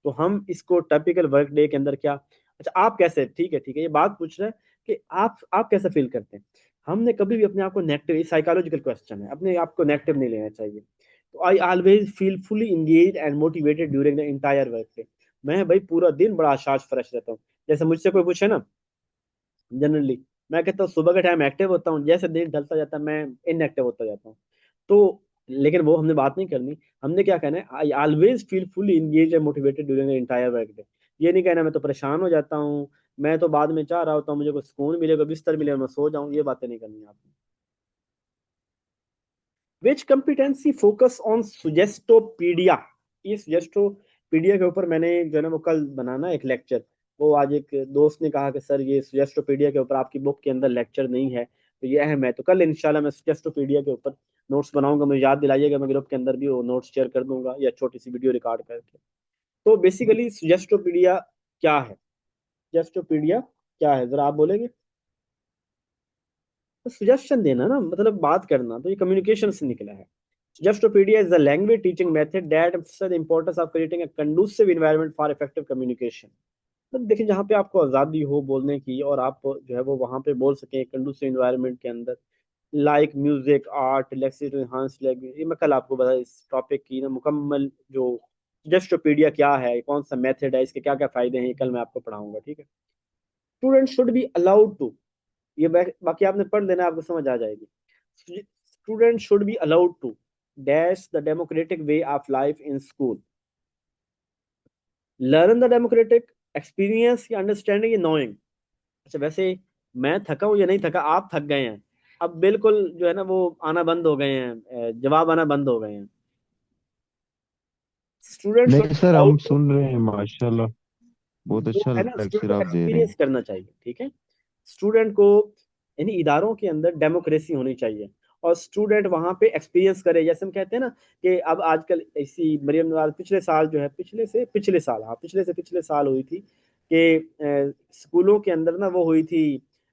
तो हम इसको टिपिकल वर्क डे के अंदर क्या, अच्छा आप कैसे, ठीक है ये बात पूछ रहे हैं कि आप कैसे फील करते हैं। हमने कभी भी अपने आप को नेगेटिव, साइकोलॉजिकल क्वेश्चन है, अपने आप को नेगेटिव नहीं लेना चाहिए। तो I always feel fully engage and motivated during the entire work day. मैं भाई पूरा दिन बड़ा शाश फ्रेश रहता हूँ। जैसे मुझसे कोई पूछे ना, जनरली मैं कहता हूँ सुबह के टाइम एक्टिव होता हूँ, जैसे दिन ढलता जाता है मैं इनएक्टिव होता जाता हूँ। तो लेकिन वो हमने बात नहीं करनी, हमने क्या कहना है, I always feel fully engage and motivated during the entire work day. ये नहीं कहना मैं तो परेशान हो जाता हूँ, मैं तो बाद में चाह रहा होता हूँ मुझे कोई सुकून मिलेगा, बिस्तर मिलेगा, मैं सो जाऊँ, ये बातें नहीं करनी आपने। विच कंपिटेंसी फोकस ऑन सुजेस्टोपीडिया, ये सुजेस्टोपीडिया के ऊपर मैंने जो है ना वो कल बनाना एक लेक्चर। वो आज एक दोस्त ने कहा कि सर ये सुजेस्टोपीडिया के ऊपर आपकी बुक के अंदर लेक्चर नहीं है, तो ये अहम है। तो कल इंशाल्लाह मैं सुजेस्टोपीडिया के ऊपर नोट्स बनाऊंगा, मुझे याद दिलाइएगा, मैं ग्रुप के अंदर भी वो नोट्स शेयर कर दूंगा या छोटी सी वीडियो रिकॉर्ड करके। तो बेसिकली सुजेस्टोपीडिया क्या है? सुजेस्टोपीडिया क्या है जरा आप बोलेंगे? तो सजेशन देना ना, मतलब बात करना, तो ये कम्युनिकेशन से निकला है। Gestopedia is a language teaching method that emphasizes the importance of creating a conducive environment for effective communication. तो देखिए जहाँ पे आपको आज़ादी हो बोलने की, और आप जो है वो वहाँ पे बोल सकें कंडूसिव इन्वायरमेंट के अंदर, लाइक म्यूजिक, आर्ट, लेक्सी टू एनहांस लैंग्वेज। ये मैं कल आपको बता इस टॉपिक की ना मुकम्मल जो जेस्टोपीडिया क्या है, कौन सा मेथड है, इसके क्या क्या फायदे हैं, ये कल मैं आपको पढ़ाऊंगा। ठीक है, student should be allowed to, ये बाकी आपने पढ़ लेना, आपको समझ आ जाएगी। Student should be allowed to dash the democratic way of life in school, learn the democratic, experience या अंडरस्टैंडिंग या नोइंग। अच्छा वैसे मैं थका हूँ या नहीं थका, आप थक गए हैं अब बिल्कुल जो है ना वो आना बंद हो गए हैं, जवाब आना बंद हो गए हैं। स्टूडेंट शुड नहीं बी सर, हम अलाउड टू, सुन रहे हैं माशाल्लाह। बहुत वो अच्छा है ना स्टूडेंट लेक्चर को आप दे रहे एक्सपीरियंस हैं। करना चाहिए। ठीक है, स्टूडेंट को यानी इदारों के अंदर डेमोक्रेसी होनी चाहिए, और स्टूडेंट वहां पे एक्सपीरियंस करे। जैसे हम कहते हैं ना कि अब आजकल ऐसी मरियम नवाज पिछले साल जो है, पिछले साल, हाँ पिछले से पिछले साल हुई थी कि स्कूलों के अंदर ना वो हुई थी,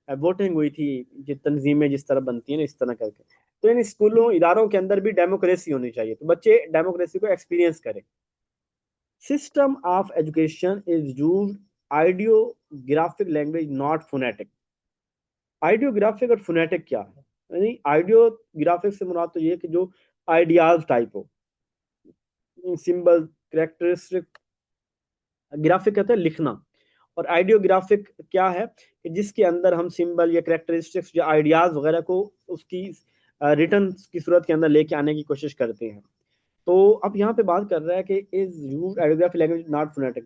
वोटिंग हुई थी, जो तंजीमें जिस तरह बनती है ना इस तरह करके। तो इन स्कूलों इदारों के अंदर भी डेमोक्रेसी होनी चाहिए, तो बच्चे डेमोक्रेसी को एक्सपीरियंस करें। System of education is use ideographic language not phonetic. Ideographic और फोनेटिक क्या है? यानी आइडियोग्राफिक से मुराद तो ये कि जो आइडियाज टाइप हो, सिंबल, कैरेक्टरिस्टिक। ग्राफिक कहते हैं लिखना, और आइडियोग्राफिक क्या है कि जिसके अंदर हम सिंबल या कैरेक्टरिस्टिक्स या आइडियाज वगैरह को उसकी रिटर्न की सूरत के अंदर लेके आने की कोशिश करते हैं। तो अब यहाँ पे बात कर रहा है कि is use ideographic language not phonetic.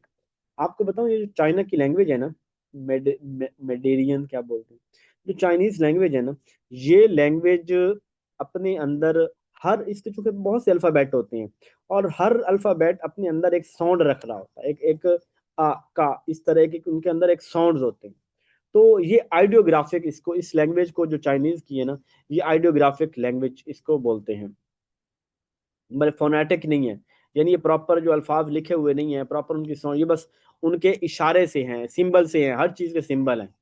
आपको बताऊं ये जो चाइना की लैंग्वेज है ना, मेडेरियन क्या बोलते हैं, जो चाइनीज लैंग्वेज है ना, ये लैंग्वेज अपने अंदर हर, इसके चूंकि बहुत से अल्फाबेट होते हैं, और हर अल्फाबेट अपने अंदर एक साउंड रख रहा होता है, एक एक आ का, इस तरह के उनके अंदर एक साउंड्स होते हैं। तो ये आइडियोग्राफिक, इसको इस लैंग्वेज को जो चाइनीज की है ना, ये आइडियोग्राफिक लैंग्वेज इसको बोलते हैं, मतलब फोनेटिक नहीं है। यानी ये प्रॉपर जो अल्फाज लिखे हुए नहीं है, प्रॉपर उनकी साउंड, ये बस उनके इशारे से हैं, सिंबल से हैं, हर चीज के सिंबल हैं।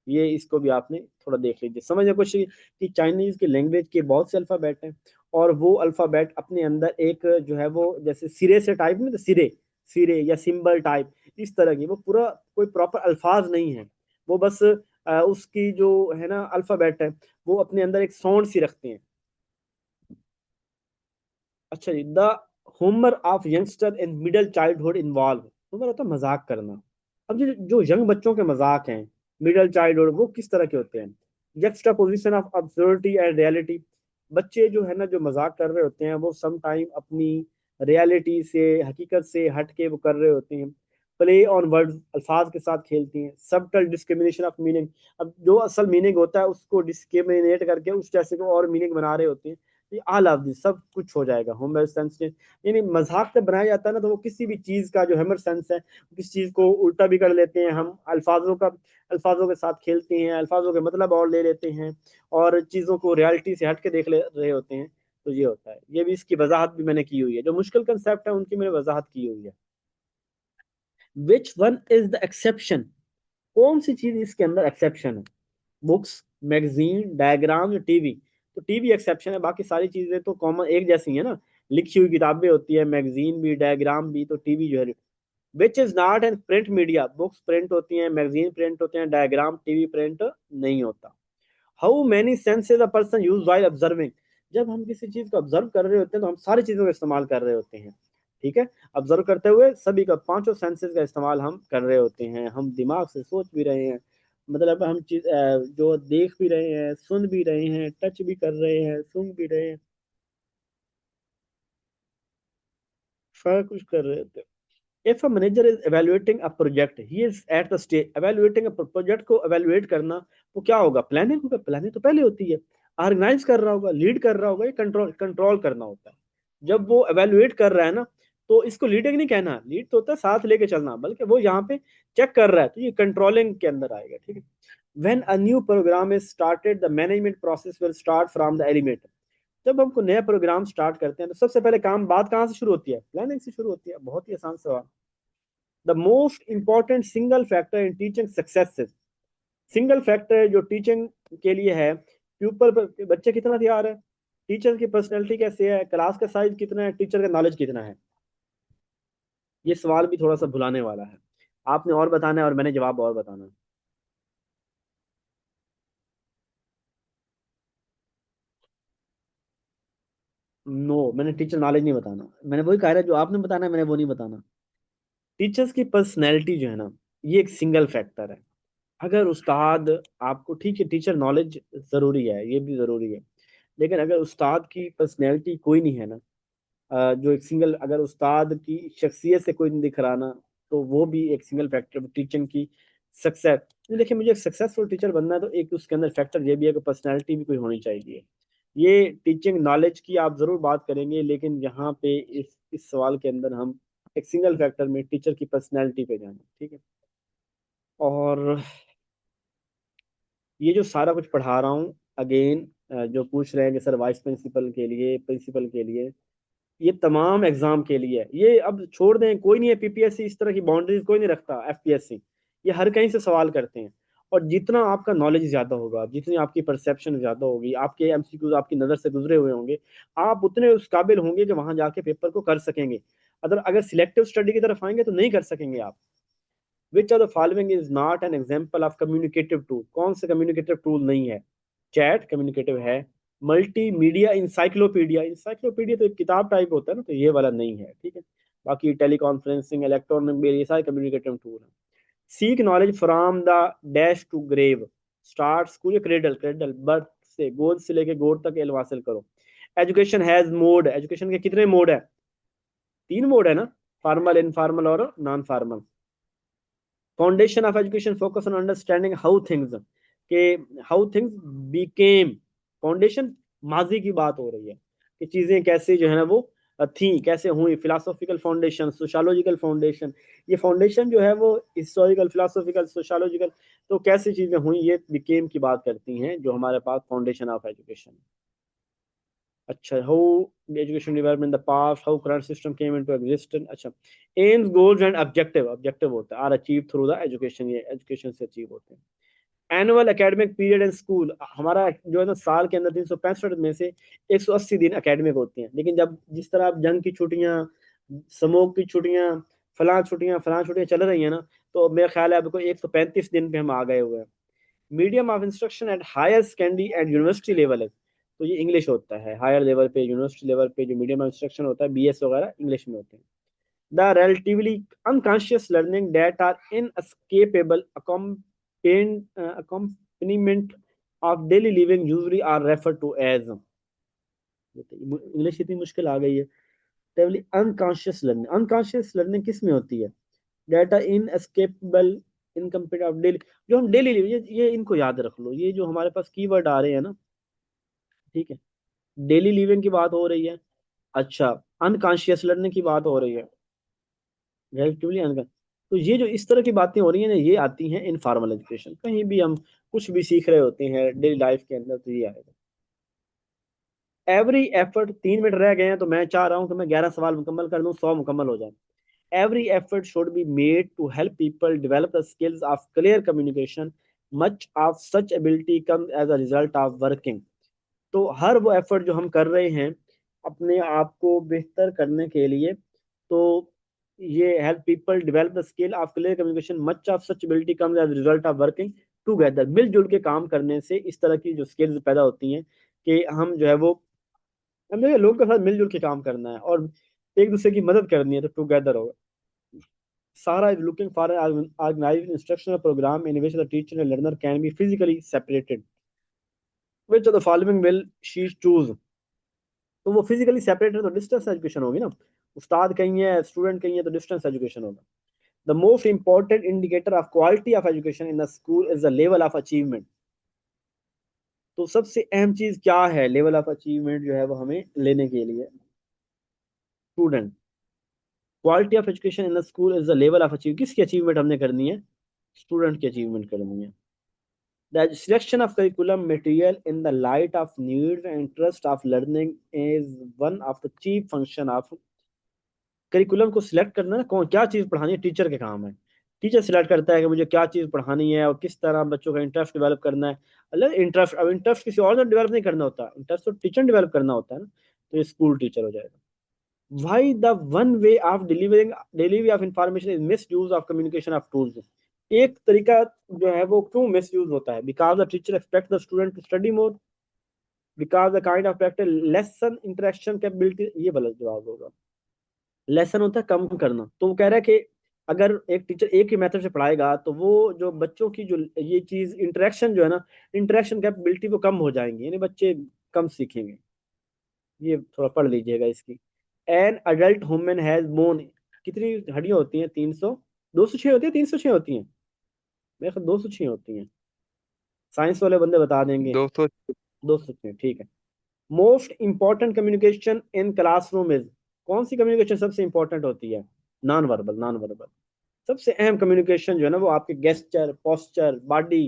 ये इसको भी आपने थोड़ा देख लीजिए, समझ में कुछ कि चाइनीज की लैंग्वेज के बहुत से अल्फाबेट हैं, और वो अल्फाबेट अपने अंदर एक जो है वो जैसे सिरे से टाइप में, तो सिरे सिरे या सिंबल टाइप, इस तरह की, वो पूरा कोई प्रॉपर अल्फाज नहीं है, वो बस उसकी जो है ना अल्फाबेट है, वो अपने अंदर एक साउंड सी रखते हैं। अच्छा जी, the humour of youngster in middle childhood involve, humour होता है मजाक करना। अब जो यंग बच्चों के मजाक हैं मिडिल चाइल्डहुड, वो किस तरह के होते हैं? Juxta position of absurdity and reality, बच्चे जो है ना जो मजाक कर रहे होते हैं वो सम टाइम अपनी रियलिटी से, हकीकत से हट के वो कर रहे होते हैं। प्ले ऑन वर्ड्स, अल्फाज के साथ खेलती हैं। सबटल डिस्क्रिमिनेशन ऑफ मीनिंग, अब जो असल मीनिंग होता है उसको डिस्क्रिमिनेट करके उस जैसे को और मीनिंग बना रहे होते हैं। ऑल ऑफ दिस, सब कुछ हो जाएगा ह्यूमर सेंस में। यानी मजाक से बनाया जाता है ना, तो वो किसी भी चीज का जो ह्यूमर सेंस है, किसी चीज को उल्टा भी कर लेते हैं हम, अल्फाजों के साथ खेलते हैं, अल्फाजों के मतलब और ले लेते हैं, और चीजों को रियलिटी से हट के देख ले रहे होते हैं। तो ये होता है, ये भी इसकी वजाहत भी मैंने की हुई है, जो मुश्किल कंसेप्ट है उनकी मैंने वजाहत की हुई है। Which one is the exception, कौन सी चीज इसके अंदर एक्सेप्शन है? बुक्स, मैगजीन, डायग्राम या टीवी? तो टीवी एक्सेप्शन है, बाकी सारी चीजें तो कॉमन एक जैसी है ना, लिखी हुई किताबें होती है, मैगजीन भी, डायग्राम भी, तो टीवी जो है। Which is not an print media, books print होती हैं, मैगजीन प्रिंट होते हैं, डायग्राम टीवी प्रिंट नहीं होता। How many senses a person use while observing, जब हम किसी चीज को ऑब्जर्व कर रहे होते हैं तो हम सारी चीजों का इस्तेमाल कर रहे होते हैं, ठीक है। ऑब्जर्व करते हुए सभी का, पांचों सेंसेस का इस्तेमाल हम कर रहे होते हैं, हम दिमाग से सोच भी रहे हैं, मतलब हम चीज जो देख भी रहे हैं, सुन भी रहे हैं, टच भी कर रहे हैं, सुन भी रहे हैं, सारा कुछ कर रहे होते हैं। If a manager is evaluating a project, he is at the stage evaluating a project को evaluate करना, वो क्या होगा? प्लानिंग होगा। प्लानिंग तो पहले होती है, ऑर्गेनाइज कर रहा होगा, लीड कर रहा होगा, ये कंट्रोल कंट्रोल करना होता है। जब वो evaluate कर रहा है ना, तो इसको लीडिंग नहीं कहना, लीड तो होता है साथ लेके चलना, बल्कि वो यहाँ पे चेक कर रहा है, तो ये कंट्रोलिंग के अंदर आएगा, ठीक है। When a new program is started, the management process will start from the element, जब हम कोई नया प्रोग्राम स्टार्ट करते हैं तो सबसे पहले काम, बात कहाँ से शुरू होती है? प्लानिंग से शुरू होती है। बहुत ही आसान सवाल। The most important single factor in teaching success, single factor जो टीचिंग के लिए है, प्यूपल, बच्चे कितना तैयार है, टीचर की पर्सनैलिटी कैसे है, क्लास का साइज कितना है, टीचर का नॉलेज कितना है। ये सवाल भी थोड़ा सा भुलाने वाला है, आपने और बताना है और मैंने जवाब और बताना है। नो, मैंने टीचर नॉलेज नहीं बताना, मैंने वही कहा है जो आपने बताना है, मैंने वो नहीं बताना। टीचर्स की पर्सनैलिटी जो है ना, ये एक सिंगल फैक्टर है। अगर उस्ताद आपको, ठीक है टीचर नॉलेज जरूरी है, ये भी जरूरी है, लेकिन अगर उस्ताद की पर्सनैलिटी कोई नहीं है ना, जो एक सिंगल, अगर उस्ताद की शख्सियत से कोई नहीं दिख रहा ना, तो वो भी एक सिंगल फैक्टर टीचिंग की सक्सेस। देखिए, मुझे एक सक्सेसफुल टीचर बनना है तो एक उसके अंदर फैक्टर ये भी है कि पर्सनैलिटी भी कोई होनी चाहिए। ये टीचिंग नॉलेज की आप जरूर बात करेंगे, लेकिन यहाँ पे इस सवाल के अंदर हम एक सिंगल फैक्टर में टीचर की पर्सनैलिटी पे जाना, ठीक है। और ये जो सारा कुछ पढ़ा रहा हूँ, अगेन जो पूछ रहे हैं कि सर वाइस प्रिंसिपल के लिए, प्रिंसिपल के लिए, ये तमाम एग्जाम के लिए है। ये अब छोड़ दें, कोई नहीं है पीपीएससी इस तरह की बाउंड्रीज कोई नहीं रखता, एफपीएससी ये हर कहीं से सवाल करते हैं। और जितना आपका नॉलेज ज्यादा होगा, जितनी आपकी परसेप्शन ज्यादा होगी, आपके एमसीक्यूज आपकी नजर से गुजरे हुए होंगे, आप उतने उस काबिल होंगे कि वहां जाके पेपर को कर सकेंगे। अगर सिलेक्टिव स्टडी की तरफ आएंगे तो नहीं कर सकेंगे आप। Which of the following is not an example of communicative tool, कौन सा कम्युनिकेटिव टूल नहीं है? चैट कम्युनिकेटिव है, मल्टीमीडिया इंसाइक्लोपीडिया, इंसाइक्लोपीडिया तो एक किताब टाइप होता है ना, तो ये वाला नहीं है, ठीक है। बाकी टेली कॉन्फ्रेंसिंग, इलेक्ट्रॉनिक मेल, ये सारे कम्युनिकेटिव टूल है। Seek knowledge from the dash to grave, start school या क्रेडल, क्रेडल बर्थ से, गोद से लेके गोद तक इल्म हासिल करो। एजुकेशन हैज मोड, एजुकेशन के कितने मोड है? 3 मोड है ना, फॉर्मल, इनफॉर्मल और non formal. Foundation of education focus on understanding how things, के हाउ थिंग्स बिकेम, फाउंडेशन माजी की बात हो रही है कि चीजें कैसे जो है ना वो थी, कैसे हुई। फिलोसॉफिकल फाउंडेशन, सोशियोलॉजिकल फाउंडेशन, ये फाउंडेशन जो है वो हिस्टोरिकल, फिलोसॉफिकल, सोशियोलॉजिकल, तो कैसी चीजें हुई, ये बिकेम की बात करती हैं जो हमारे पास फाउंडेशन ऑफ एजुकेशन। अच्छा, how education develop in the past, how current system came into existence. अच्छा, aims goals and objective, objective होता है are achieve through the education, ये एजुकेशन से अचीव होते हैं। Annual academic period in school, हमारा जो है ना साल के अंदर 365 में से 180 दिन एकेडमिक होते हैं, लेकिन जब जिस तरह आप जंग की छुट्टियां, स्मोक की छुट्टियां, फलां छुट्टियां चल रही हैं ना, तो मेरा ख्याल है आपको 135 दिन पे हम आ गए हुए हैं। Medium of instruction at higher secondary and university level है, तो ये इंग्लिश होता है। हायर लेवल पे, यूनिवर्सिटी लेवल पे जो मीडियम ऑफ इंस्ट्रक्शन होता है, बीएस वगैरह, इंग्लिश में होते हैं। The relatively unconscious learning that are inescapable accompaniment of daily living usually are referred to as, English इतनी मुश्किल आ गई है। relatively unconscious learning, unconscious learning किस में होती है? Data inescapable incomplete of daily, जो हम डेली ये इनको याद रख लो, ये जो हमारे पास कीवर्ड आ रहे हैं ना, ठीक है, डेली लिविंग की बात हो रही है। अच्छा, अनकॉन्शियस लर्निंग की बात हो रही है, रिलेटिवली अनकॉन्शियस। तो ये जो इस तरह की बातें हो रही हैं ना, ये आती हैं इनफॉर्मल एजुकेशन। कहीं भी हम कुछ भी सीख रहे होते हैं डेली लाइफ के अंदर, तो ये आएगा। एवरी एफर्ट, 3 मिनट रह गए हैं, तो मैं चाह रहा हूं कि मैं 11 सवाल मुकम्मल कर दूं, 100 मुकम्मल हो जाए। Every effort should be made to help people develop the skills of clear communication, much of such ability come as a result of working. तो हर वो एफर्ट जो हम कर रहे हैं अपने आप को बेहतर करने के लिए, तो ये help people develop the skill of clear communication, much of such ability comes as result of working together. मिलजुल के काम करने से इस तरह की जो स्किल्स पैदा होती हैं कि हम जो है वो, हम जो है लोगों के साथ मिलजुल के काम करना है और एक दूसरे की मदद करनी है, तो टुगेदर होगा। Sarah is looking for an organized instructional program in which the teacher and learner can be physically separated. Which of the following will she choose? तो वो फिजिकली सेपरेट है तो डिस्टेंस एजुकेशन होगी ना, उस्ताद कहीं है, स्टूडेंट कहीं है, तो डिस्टेंस एजुकेशन होगा। The most important indicator of quality of education in the school is the level of achievement. तो सबसे अहम चीज क्या है लेवल ऑफ अचीवमेंट जो है वो हमें लेने के लिए? Student, quality of education in the school is the level of achieve, किसकी अचीवमेंट हमने करनी है? स्टूडेंट की अचीवमेंट करनी है। The selection of curriculum material in the light of needs and interest of learning is one of the chief function of curriculum को select करना, ना कौन क्या चीज़ पढ़ानी है, टीचर के काम है। टीचर सिलेक्ट करता है कि मुझे क्या चीज़ पढ़ानी है और किस तरह बच्चों का इंटरेस्ट डेवलप करना है। अलग इंटरेस्ट, अब इंटरेस्ट किसी और ने डेवलप नहीं करना होता, इंटरेस्ट तो टीचर डेवलप करना होता है ना, तो ये स्कूल टीचर हो जाएगा। Why the one way of delivering delivery of information is misuse of communication of tools? एक तरीका जो है वो क्यों मिसयूज होता है? Because the teacher expect the student to study more, because the kind of practice lesson interaction capability, ये गलत जवाब होगा। लेसन होता है कम करना, तो वो कह रहा है कि अगर एक टीचर एक ही मेथड से पढ़ाएगा तो वो जो बच्चों की जो ये चीज इंटरेक्शन जो है ना, इंटरेक्शन कैपेबिलिटी वो कम हो जाएंगी, यानी बच्चे कम सीखेंगे। ये थोड़ा पढ़ लीजिएगा इसकी। An adult human has bone, कितनी हड्डियां होती हैं? 300, 206 होती है, 306 होती हैं, मेरे ख्याल 206 होती हैं, साइंस वाले बंदे बता देंगे। 200। 206, ठीक है। Most important communication in classroom is, कौन सी कम्युनिकेशन सबसे इंपॉर्टेंट होती है? Non verbal, non verbal. सबसे अहम कम्युनिकेशन जो है ना वो आपके गेस्चर, पोस्चर, बॉडी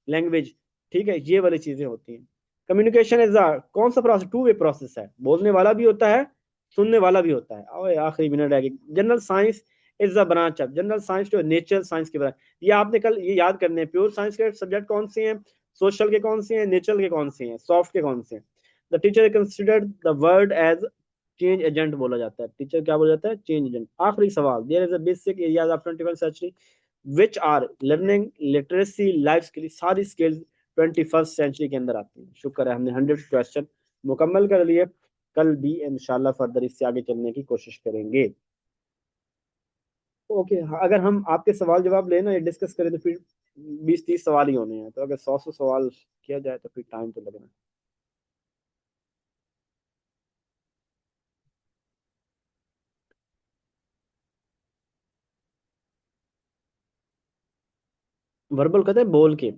लैंग्वेज, ठीक है, ये वाली चीजें होती हैं। कम्युनिकेशन इज कौन सा प्रोसेस? टू वे प्रोसेस है, बोलने वाला भी होता है, सुनने वाला भी होता है। और आखिरी मिनट रह गई। General science is the branch of, general science जो नेचर साइंस की ब्रांच, ये आपने कल ये याद करने हैं। प्योर साइंस के सब्जेक्ट कौन से हैं, सोशल के कौन से हैं, नेचर के कौन से हैं, सॉफ्ट के कौन से हैं? The teacher considered the word as change agent बोला जाता है। टीचर क्या बोला जाता है? Change agent. आखिरी सवाल, there is a basic areas of 21st century which are learning, literacy, life skill, सारी स्किल्स 21st सेंचुरी के अंदर आती हैं। शुक्र है हमने 100 क्वेश्चन मुकम्मल कर लिए। कल भी इंशाल्लाह फर्दर इससे आगे चलने की कोशिश करेंगे। ओके, अगर हम आपके सवाल जवाब लेना या डिस्कस करें तो फिर 20-30 सवाल ही होने हैं, तो अगर 100 सवाल किया जाए तो फिर टाइम तो लगना। वर्बल कहते हैं बोल के,